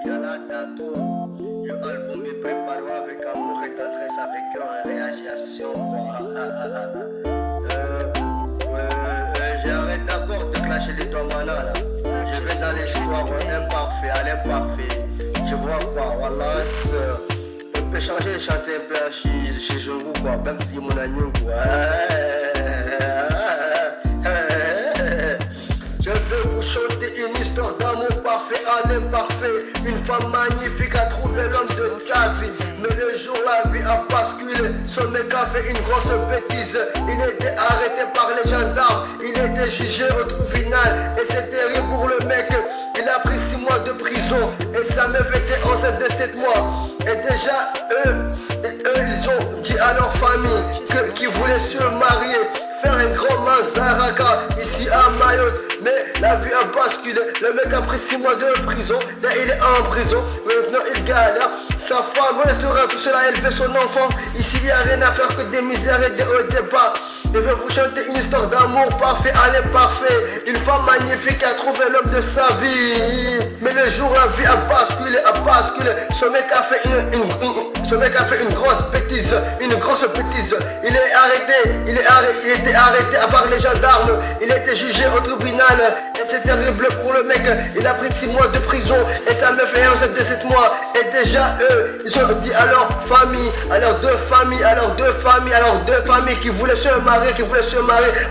Yana Tato, le album est préparé avec amour et tendresse, avec cœur et réalisation. J'arrête d'abord de clasher les deux manas là. Je vais dans l'histoire, imparfait, à l'imparfait. Tu vois quoi, voilà, on peut changer, chanter un peu chez Jongo quoi, même si mon agneau quoi. Je veux vous chanter une histoire d'amour parfait à l'imparfait. Une femme magnifique a trouvé l'homme de sa vie. Mais le jour la vie a basculé. Son mec a fait une grosse bêtise. Il était arrêté par les gendarmes. Il était jugé au tribunal. Et c'est terrible pour le mec. Il a pris 6 mois de prison. Et sa meuf était enceinte de 7 mois. Et déjà eux, ils ont dit à leur famille qu'ils voulaient se marier, faire un grand mazaraka ici à Mayotte. Mais la vie a basculé. Le mec a pris 6 mois de prison. Là il est en prison. Maintenant il galère. Sa femme restera tout seul à élever son enfant. Ici il n'y a rien à faire que des misères et des hauts débats. Je vais vous chanter une histoire d'amour parfait à l'imparfait. Une femme magnifique a trouvé l'homme de sa vie. Mais le jour la vie a basculé, Ce mec a fait une grosse bêtise, Il était arrêté par les gendarmes. Il a été jugé au tribunal. Et c'est terrible pour le mec. Il a pris 6 mois de prison. Et sa meuf est enceinte de 7 mois. Et déjà eux, ils ont dit à leur famille, à leurs deux familles qui voulaient se marier,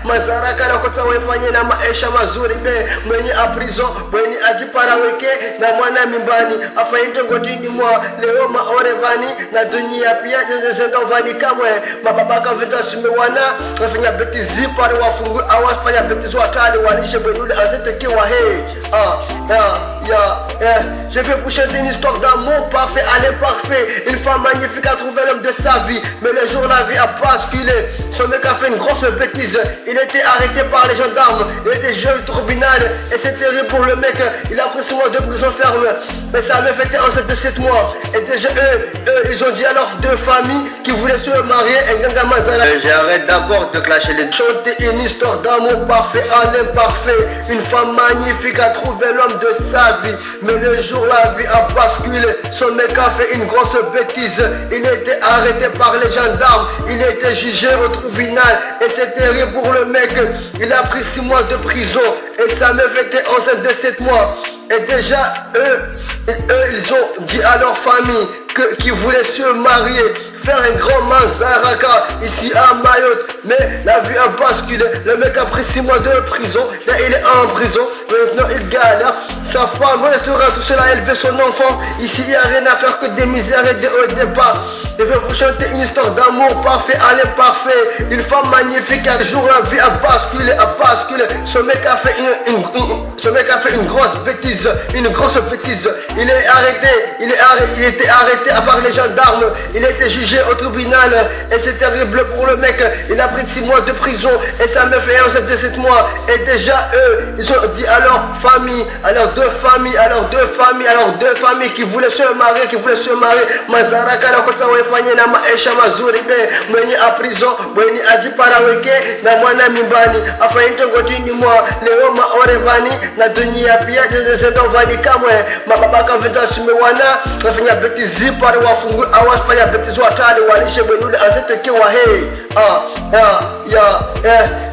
Mazaraka la kota wefanye na maisha mazuri be. Mwenye a prison, mwenye ajiparaweke na mwana mimbani. Afainte ngotini mwa leo maorevani. Na dunia pia zezendo vani kamwe. Mababaka vita simewana. Wafanya betizi pare wafungu. Awafanya betizi watali walishe benule azete wa hey. Je vais vous chanter une histoire d'amour parfait à l'imparfait. Une femme magnifique a trouvé l'homme de sa vie. Mais le jour la vie a basculé. Son mec a fait une grosse bêtise. Il était arrêté par les gendarmes. Il était jugé au tribunal. Et c'est terrible pour le mec. Il a pris 6 mois de prison ferme. Mais sa meuf était enceinte de 7 mois. Et déjà eux, ils ont dit à leurs deux familles qui voulaient se marier. J'arrête d'abord de clasher les. Chanter une histoire d'amour parfait à l'imparfait. Une femme magnifique a trouvé l'homme de sa vie. Mais le jour la vie a basculé. Son mec a fait une grosse bêtise. Il était arrêté par les gendarmes. Il était jugé au tribunal. Et c'est terrible pour le mec. Il a pris 6 mois de prison. Et sa meuf était enceinte de 7 mois. Et déjà eux, ils ont dit à leur famille qu'ils voulaient se marier, faire un grand mazaraka ici à Mayotte. Mais la vie a basculé. Le mec a pris 6 mois de prison. Là il est en prison. Maintenant il galère. Sa femme restera tout seul à élever son enfant. Ici il n'y a rien à faire que des misères et des hauts débats. Je vais vous chanter une histoire d'amour parfait à l'imparfait. Une femme magnifique, un jour la vie a basculé. Ce mec a fait une grosse bêtise, Il était arrêté par les gendarmes. Il a été jugé au tribunal. Et c'est terrible pour le mec. Il a pris 6 mois de prison. Et sa meuf est enceinte de 7 mois. Et déjà eux, ils ont dit à leur famille, à leurs deux familles qui voulaient se marier, Mazaraka la kota wefanye na maisha mazuri be. Mwenye a prison, mwenye ajiparaweke na mwana mimbani. Afainte ngotini mwa leo maorevani. Na dunia pia zezendo vani kamwe. Mababaka vita simewana. Wafanya betizi pare wafungu. Awafanya betizi watali walishe benule azete wa hey.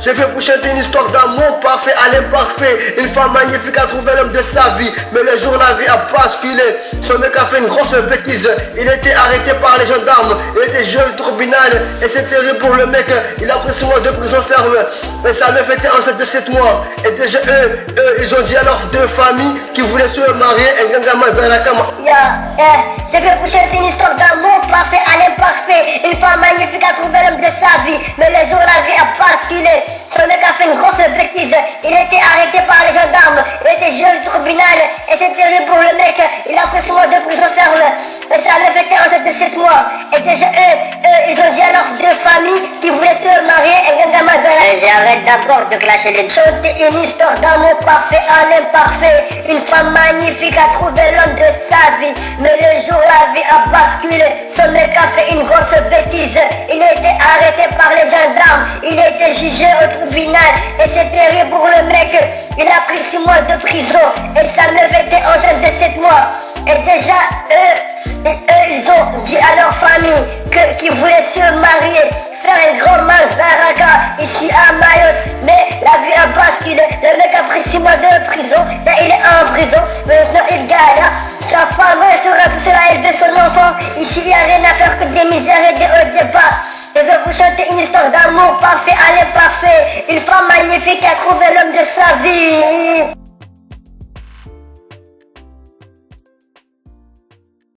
Je vais vous chanter une histoire d'amour parfait à l'imparfait. Une femme magnifique a trouvé l'homme de sa vie. Mais le jour la vie a basculé. Son mec a fait une grosse bêtise. Il était arrêté par les gendarmes. Il était jugé au tribunal. Et c'est terrible pour le mec. Il a pris 6 mois de prison ferme. Mais sa meuf était enceinte de 7 mois. Et déjà eux, ils ont dit à leurs deux familles qui voulaient se marier. Je vais vous chanter une histoire d'amour parfait à l'imparfait. Une femme magnifique a trouvé l'homme de sa vie. Mais le jour la vie a basculé. Son mec a fait une grosse bêtise. Il était arrêté par les gendarmes. Il était jugé au tribunal. Et c'est terrible pour le mec. Il a pris 6 mois de prison ferme. Mais sa meuf était enceinte de 7 mois. Et déjà eux, ils ont dit à leurs deux familles qui voulaient se marier. J'arrête d'abord de clasher les. Chanter une histoire d'amour parfait à l'imparfait. Une femme magnifique a trouvé l'homme de sa vie. Mais le jour la vie a basculé. Son mec a fait une grosse bêtise. Il a été arrêté par les gendarmes. Il a été jugé au tribunal. Et c'est terrible pour le mec. Il a pris 6 mois de prison. Et sa meuf était enceinte de 7 mois. Et déjà, ils ont dit à leur famille qu'ils voulaient se marier, faire un grand mazaraka ici à Mayotte. Mais la vie a basculé. Le mec a pris 6 mois de prison. Là, il est en prison. Maintenant, il galère. Sa femme restera tout seul à élever son enfant. Ici, il n'y a rien à faire que des misères et des hauts débats. Je vais vous chanter une histoire d'amour parfait à l'imparfait. Une femme magnifique a trouvé l'homme de sa vie.